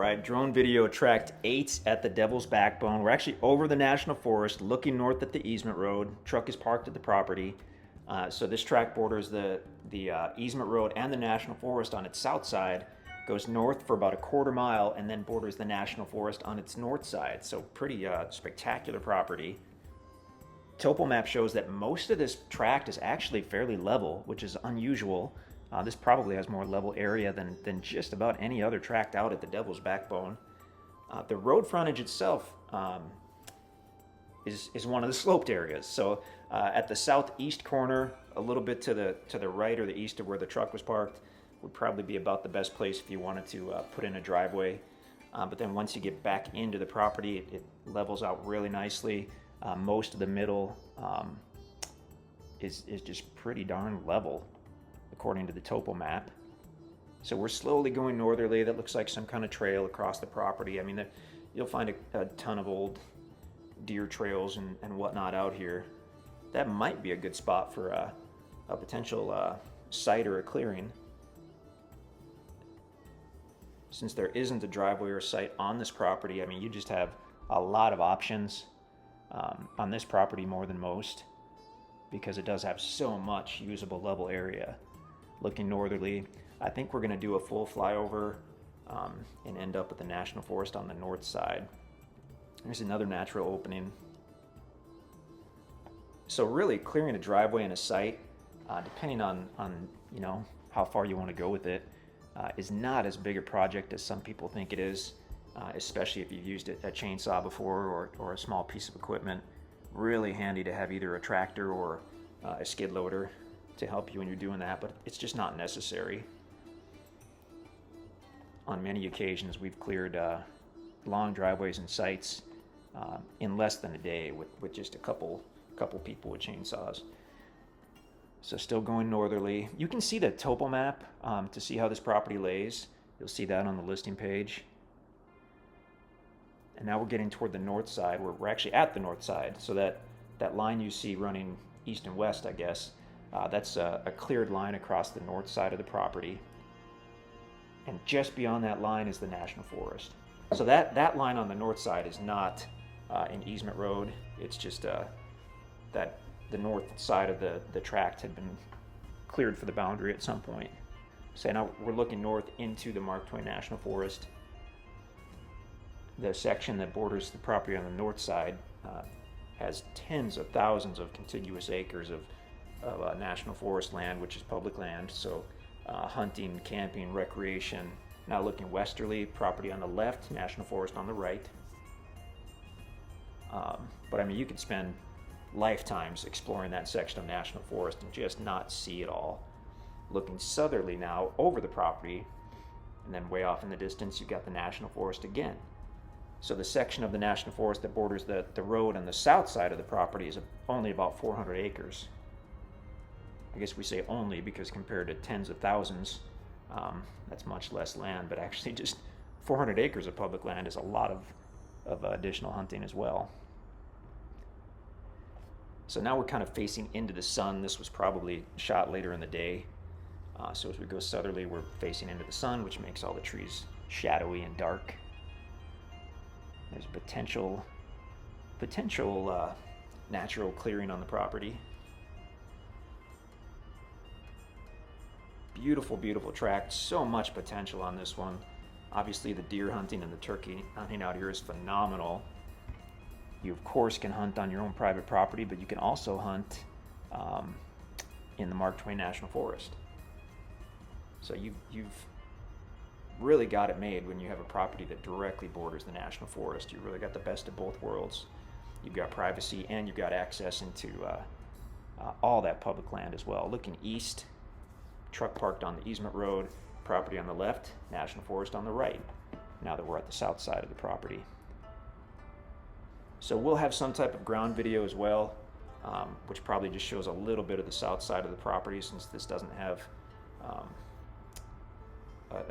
right, drone video tracked 8 at the Devil's Backbone. We're actually over the National Forest, looking north at the easement road. Truck is parked at the property. So this track borders the easement road and the National Forest on its south side, goes north for about a quarter mile, and then borders the National Forest on its north side. So pretty spectacular property. Topo map shows that most of this tract is actually fairly level, which is unusual. This probably has more level area than just about any other tract out at the Devil's Backbone. The road frontage itself is one of the sloped areas. So at the southeast corner, a little bit to the right or the east of where the truck was parked, would probably be about the best place if you wanted to put in a driveway. But then once you get back into the property, it levels out really nicely. Most of the middle is just pretty darn level, according to the topo map. So we're slowly going northerly. That looks like some kind of trail across the property. I mean, you'll find a ton of old deer trails and whatnot out here. That might be a good spot for a potential site or a clearing. Since there isn't a driveway or site on this property, I mean, you just have a lot of options on this property, more than most, because it does have so much usable level area. Looking northerly, I think we're going to do a full flyover and end up at the National Forest on the north side. There's another natural opening. So really, clearing a driveway and a site, depending on you know how far you want to go with it, is not as big a project as some people think it is, especially if you've used a chainsaw before or a small piece of equipment. Really handy to have either a tractor or a skid loader to help you when you're doing that, but it's just not necessary. On many occasions, we've cleared long driveways and sites in less than a day with just a couple people with chainsaws. So still going northerly. You can see the topo map to see how this property lays. You'll see that on the listing page. And now we're getting toward the north side. We're actually at the north side. So that line you see running east and west, I guess, that's a cleared line across the north side of the property. And just beyond that line is the National Forest. So that line on the north side is not an easement road. It's just that the north side of the tract had been cleared for the boundary at some point. So now we're looking north into the Mark Twain National Forest. The section that borders the property on the north side has tens of thousands of contiguous acres of National Forest land, which is public land. So hunting, camping, recreation. Now looking westerly, property on the left, National Forest on the right. But I mean, you could spend lifetimes exploring that section of National Forest and just not see it all. Looking southerly now over the property, and then way off in the distance, you've got the National Forest again. So the section of the National Forest that borders the road on the south side of the property is only about 400 acres. I guess we say only because compared to tens of thousands, that's much less land, but actually just 400 acres of public land is a lot of additional hunting as well. So now we're kind of facing into the sun. This was probably shot later in the day. So as we go southerly, we're facing into the sun, which makes all the trees shadowy and dark. There's a potential natural clearing on the property. Beautiful, beautiful tract. So much potential on this one. Obviously, the deer hunting and the turkey hunting out here is phenomenal. You, of course, can hunt on your own private property, but you can also hunt in the Mark Twain National Forest. So you've really got it made when you have a property that directly borders the National Forest. You really got the best of both worlds. You've got privacy and you've got access into all that public land as well. Looking east, truck parked on the easement road, property on the left, National Forest on the right, now that we're at the south side of the property. So we'll have some type of ground video as well, which probably just shows a little bit of the south side of the property, since this doesn't have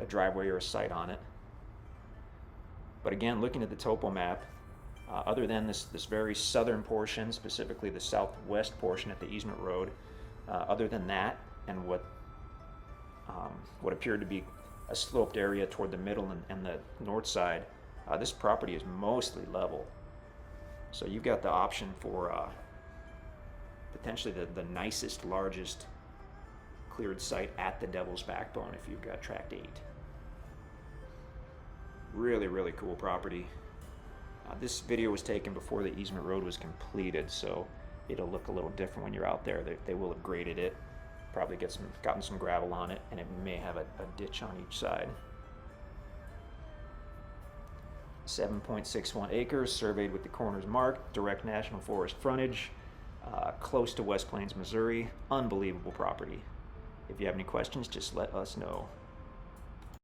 a driveway or a site on it. But again, looking at the topo map, other than this very southern portion, specifically the southwest portion at the easement road, other than that and what appeared to be a sloped area toward the middle and the north side. This property is mostly level. So you've got the option for potentially the nicest, largest cleared site at the Devil's Backbone if you've got Tract 8. Really, really cool property. This video was taken before the easement road was completed, so it'll look a little different when you're out there. They will have graded it, probably gotten some gravel on it, and it may have a ditch on each side. 7.61 acres, surveyed with the corners marked, direct National Forest frontage, close to West Plains, Missouri. Unbelievable property. If you have any questions, just let us know.